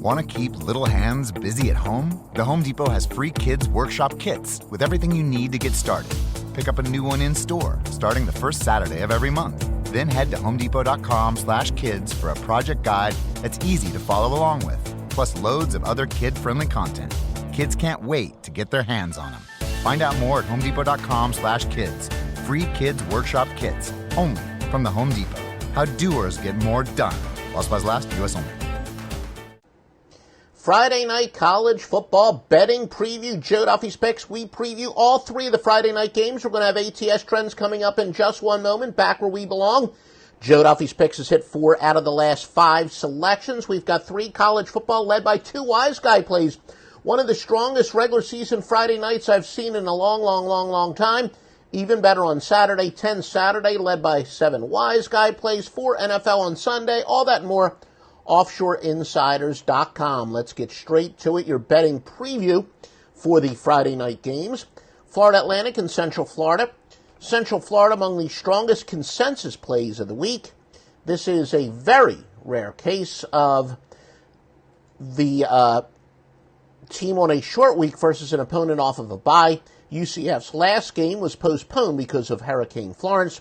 Want to keep little hands busy at home? The Home Depot has free kids workshop kits with everything you need to get started. Pick up a new one in store starting the first Saturday of every month. Then head to homedepot.com/kids for a project guide that's easy to follow along with, plus loads of other kid-friendly content. Kids can't wait to get their hands on them. Find out more at homedepot.com/kids. Free kids workshop kits, only from the Home Depot. How doers get more done. While supplies last, U.S. only. Friday night college football betting preview. Joe Duffy's picks. We preview all three of the Friday night games. We're going to have ATS trends coming up in just one moment. Back where we belong. Joe Duffy's picks has hit 4 out of the last 5 selections. We've got 3 college football led by 2 wise guy plays. One of the strongest regular season Friday nights I've seen in a long time. Even better on Saturday. 10 Saturday led by 7 wise guy plays. 4 NFL on Sunday. All that and more. OffshoreInsiders.com. Let's get straight to it. Your betting preview for the Friday night games. Florida Atlantic and Central Florida. Central Florida among the strongest consensus plays of the week. This is a very rare case of the team on a short week versus an opponent off of a bye. UCF's last game was postponed because of Hurricane Florence.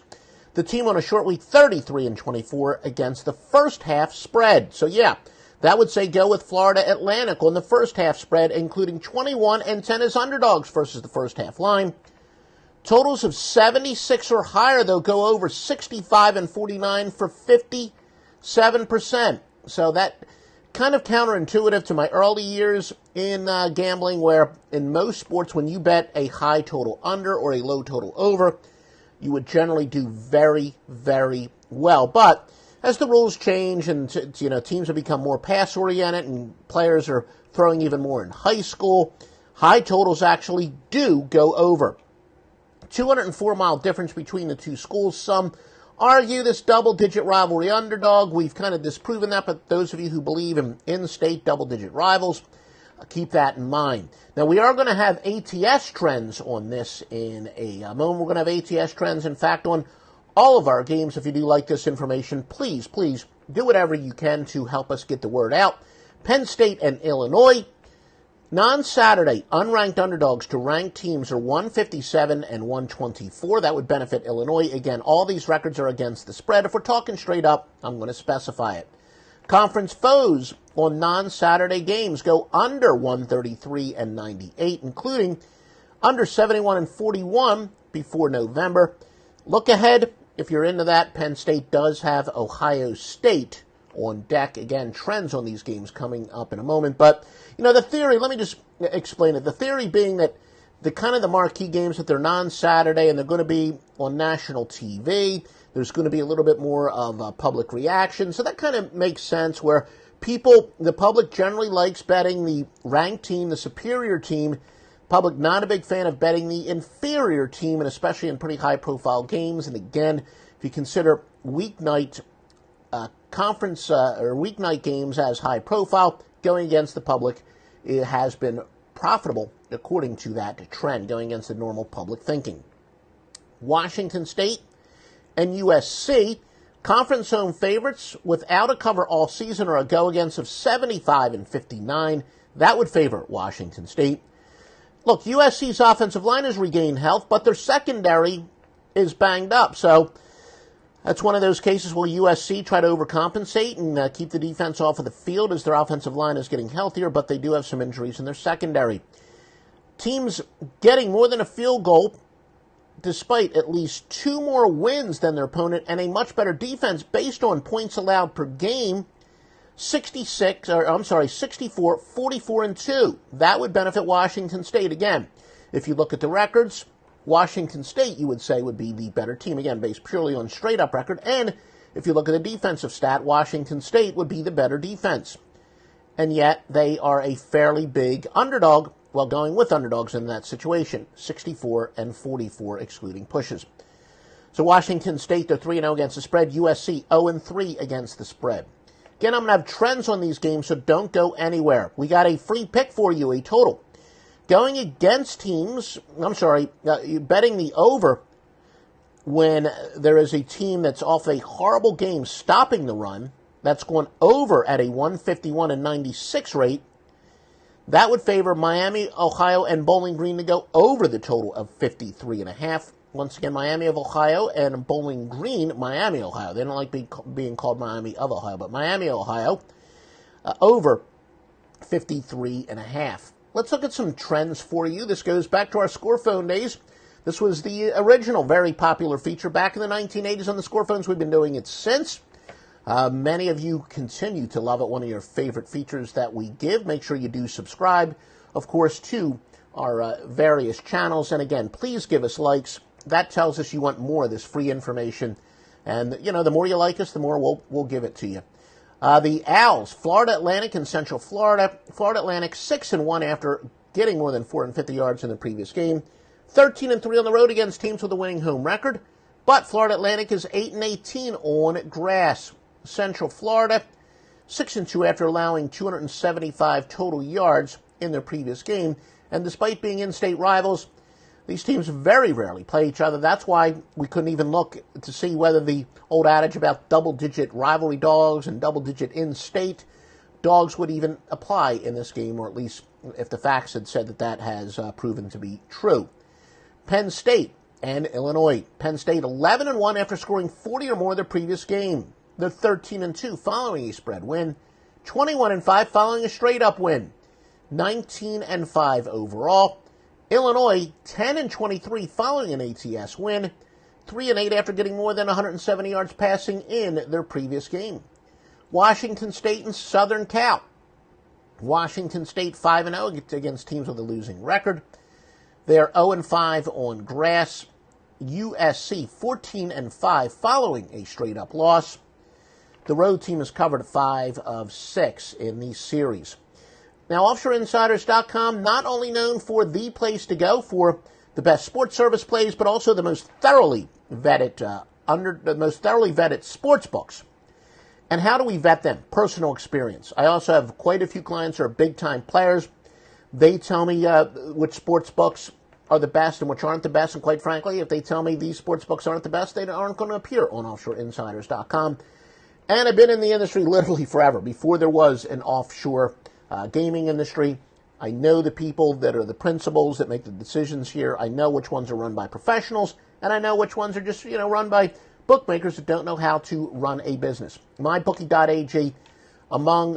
The team on a short week, 33-24 against the first half spread. So yeah, that would say go with Florida Atlantic on the first half spread, including 21-10 as underdogs versus the first half line. Totals of 76 or higher, though, go over 65-49 for 57%. So that kind of counterintuitive to my early years in gambling, where in most sports, when you bet a high total under or a low total over, you would generally do very, very well. But as the rules change and teams have become more pass-oriented and players are throwing even more in high school, high totals actually do go over. 204-mile difference between the two schools. Some argue this double-digit rivalry underdog. We've kind of disproven that, but those of you who believe in in-state double-digit rivals, keep that in mind. Now, we are going to have ATS trends on this in a moment. We're going to have ATS trends, in fact, on all of our games. If you do like this information, please do whatever you can to help us get the word out. Penn State and Illinois. Non-Saturday, unranked underdogs to ranked teams are 157 and 124. That would benefit Illinois. Again, all these records are against the spread. If we're talking straight up, I'm going to specify it. Conference foes on non-Saturday games go under 133 and 98, including under 71 and 41 before November. Look ahead. If you're into that, Penn State does have Ohio State on deck. Again, trends on these games coming up in a moment. But, the theory, let me just explain it. The theory being that the marquee games, that they're non-Saturday and they're going to be on national TV. There's going to be a little bit more of a public reaction. So that kind of makes sense, where the public generally likes betting the ranked team, the superior team. Public not a big fan of betting the inferior team, and especially in pretty high-profile games. And again, if you consider weeknight conference or weeknight games as high-profile, going against the public, it has been profitable according to that trend, going against the normal public thinking. Washington State and USC, conference home favorites without a cover all season, or a go against of 75 and 59. That would favor Washington State. Look, USC's offensive line has regained health, but their secondary is banged up. So that's one of those cases where USC try to overcompensate and keep the defense off of the field as their offensive line is getting healthier, but they do have some injuries in their secondary. Teams getting more than a field goal, despite at least 2 more wins than their opponent and a much better defense based on points allowed per game, 64, 44, and 2. That would benefit Washington State. Again, if you look at the records, Washington State, you would say, would be the better team, again, based purely on straight-up record. And if you look at the defensive stat, Washington State would be the better defense. And yet, they are a fairly big underdog, while going with underdogs in that situation, 64 and 44, excluding pushes. So Washington State, they're 3-0 against the spread. USC, 0-3 against the spread. Again, I'm going to have trends on these games, so don't go anywhere. We got a free pick for you, a total. Going against teams, betting the over when there is a team that's off a horrible game stopping the run. That's going over at a 151.96 rate. That would favor Miami, Ohio, and Bowling Green to go over the total of 53.5. Once again, Miami of Ohio and Bowling Green, Miami, Ohio. They don't like being called Miami of Ohio, but Miami, Ohio, over 53.5. Let's look at some trends for you. This goes back to our Score Phone days. This was the original very popular feature back in the 1980s on the Score Phones. We've been doing it since. Many of you continue to love it, one of your favorite features that we give. Make sure you do subscribe, of course, to our various channels. And again, please give us likes. That tells us you want more of this free information. And, you know, the more you like us, the more we'll give it to you. The Owls, Florida Atlantic and Central Florida. Florida Atlantic 6-1 after getting more than 450 yards in the previous game. 13-3 on the road against teams with a winning home record. But Florida Atlantic is 8-18 on grass. Central Florida 6-2 after allowing 275 total yards in their previous game. And despite being in-state rivals, these teams very rarely play each other. That's why we couldn't even look to see whether the old adage about double-digit rivalry dogs and double-digit in-state dogs would even apply in this game, or at least if the facts had said that that has proven to be true. Penn State and Illinois. Penn State 11-1 after scoring 40 or more their previous game. They're 13-2 following a spread win. 21-5 following a straight-up win. 19-5 overall. Illinois, 10-23 following an ATS win, 3-8 after getting more than 170 yards passing in their previous game. Washington State and Southern Cal. Washington State 5-0 against teams with a losing record. They're 0-5 on grass. USC 14-5 following a straight-up loss. The road team has covered 5 of 6 in these series. Now, OffshoreInsiders.com, not only known for the place to go for the best sports service plays, but also the most thoroughly vetted, sports books. And how do we vet them? Personal experience. I also have quite a few clients who are big-time players. They tell me which sports books are the best and which aren't the best. And quite frankly, if they tell me these sports books aren't the best, they aren't going to appear on OffshoreInsiders.com. And I've been in the industry literally forever, before there was an offshore gaming industry. I know the people that are the principals that make the decisions here. I know which ones are run by professionals, and I know which ones are just, run by bookmakers that don't know how to run a business. MyBookie.ag,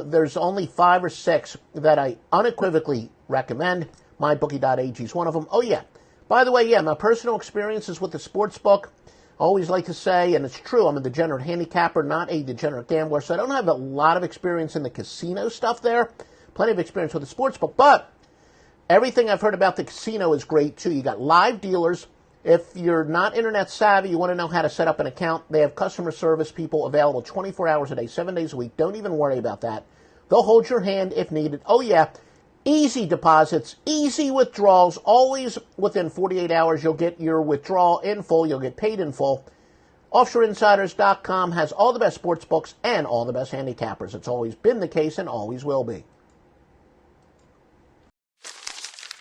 there's only 5 or 6 that I unequivocally recommend. MyBookie.ag is one of them. Oh, yeah. By the way, my personal experiences with the sports book, I always like to say, and it's true, I'm a degenerate handicapper, not a degenerate gambler, so I don't have a lot of experience in the casino stuff there. Plenty of experience with the sports book, but everything I've heard about the casino is great, too. You got live dealers. If you're not internet savvy, you want to know how to set up an account, they have customer service people available 24 hours a day, 7 days a week. Don't even worry about that. They'll hold your hand if needed. Oh, yeah. Easy deposits, easy withdrawals. Always within 48 hours, you'll get your withdrawal in full. You'll get paid in full. OffshoreInsiders.com has all the best sports books and all the best handicappers. It's always been the case and always will be.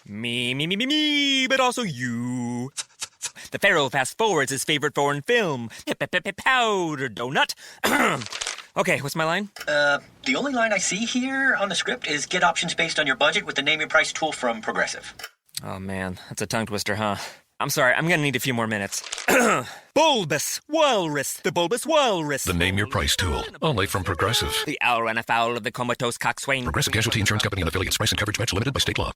Me, but also you. The Pharaoh fast forwards his favorite foreign film, Powder Donut. Okay, what's my line? The only line I see here on the script is get options based on your budget with the Name Your Price tool from Progressive. Oh man, that's a tongue twister, huh? I'm sorry, I'm gonna need a few more minutes. Bulbous Walrus, the Bulbous Walrus. The Name Your Price tool, only from Progressive. The owl ran afoul of the comatose coxswain. Progressive Casualty Insurance Company and affiliates. Price and coverage match limited by state law.